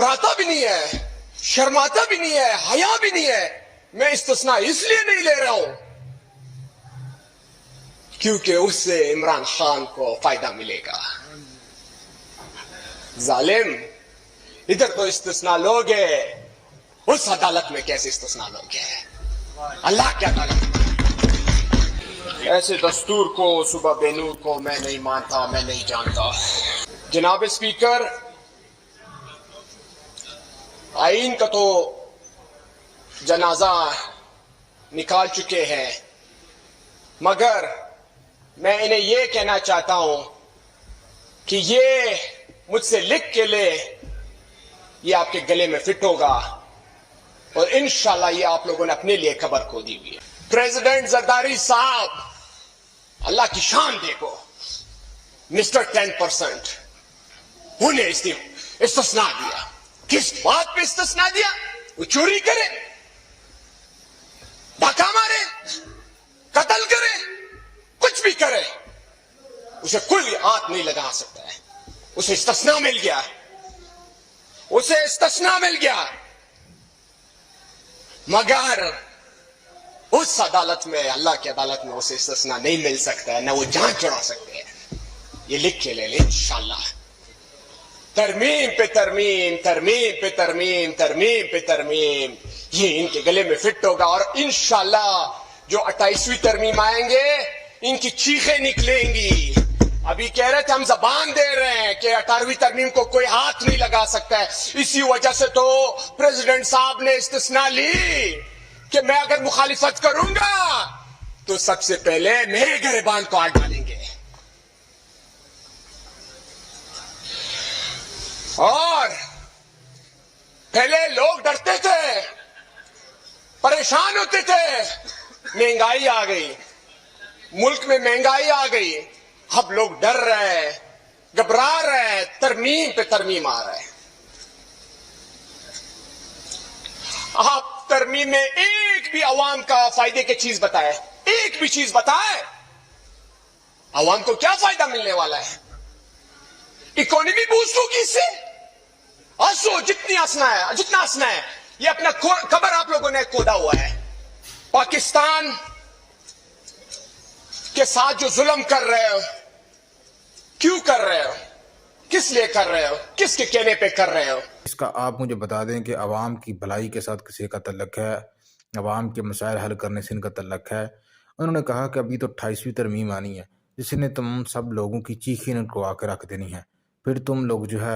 घबराता भी नहीं है, शर्माता भी नहीं है, हया भी नहीं है। मैं इस्तिस्ना इसलिए नहीं ले रहा हूं क्योंकि उससे इमरान खान को फायदा मिलेगा। जालिम, इधर तो इस्तिस्ना लोगे, उस अदालत में कैसे इस्तिस्ना लोगे? अल्लाह की अदालत। ऐसे दस्तूर को, सुबह बेनूर को मैं नहीं मानता, मैं नहीं जानता। जनाब स्पीकर, आईन का तो जनाजा निकाल चुके हैं, मगर मैं इन्हें यह कहना चाहता हूं कि ये मुझसे लिख के ले, ये आपके गले में फिट होगा और इंशाल्लाह ये आप लोगों ने अपने लिए खबर खो दी हुई है। प्रेसिडेंट जरदारी साहब, अल्लाह की शान देखो, मिस्टर 10%, उन्हें इस्तिस्ना दिया। किस बात पे इस्तिस्ना दिया? वो चोरी करे, डाका मारे, कत्ल करे, कुछ भी करे, उसे कोई हाथ नहीं लगा सकता है। उसे इस्तिस्ना मिल गया, उसे इस्तिस्ना मिल गया, मगर उस अदालत में, अल्लाह की अदालत में उसे इस्तिस्ना नहीं मिल सकता है, ना वो जान चढ़ा सकते हैं। ये लिख के ले इंशाल्लाह। तरमीम पे तरमीम, तरमीम पे तरमीम, तरमीम पे तरमीम, ये इनके गले में फिट होगा और इंशाल्लाह जो 28वीं तरमीम आएंगे, इनकी चीखें निकलेंगी। अभी कह रहे थे हम जबान दे रहे हैं कि 18वीं तरमीम को कोई हाथ नहीं लगा सकता है। इसी वजह से तो प्रेसिडेंट साहब ने इस्तिस्ना ली कि मैं अगर मुखालिफत करूंगा तो सबसे पहले मेरे गिरबान को आग डालेंगे। और पहले लोग डरते थे, परेशान होते थे, महंगाई आ गई, मुल्क में महंगाई आ गई, अब लोग डर रहे हैं, घबरा रहे हैं, तरमीम पे तरमीम आ रहे हैं। आप तरमीम में एक भी अवाम का फायदे की चीज बताए, एक भी चीज बताए, अवाम को क्या फायदा मिलने वाला है? इकोनॉमी बूस्ट होगी इससे। हंसो जितनी हंसना है, जितना हंसना है। ये अपना कबर आप लोगों ने खोदा हुआ है। पाकिस्तान के साथ जो जुल्म कर रहे हो, क्यों कर रहे हो, किस लिए कर रहे हो, किसके कहने पे कर रहे हो? इसका आप मुझे बता दें कि अवाम की भलाई के साथ किसी का तल्लक है, अवाम के मसाइल हल करने से इनका तल्लक है। उन्होंने कहा कि अभी तो 28वीं तरमीम आनी है, जिसने तुम सब लोगों की चीखें इनको आके रख देनी है, फिर तुम लोग जो है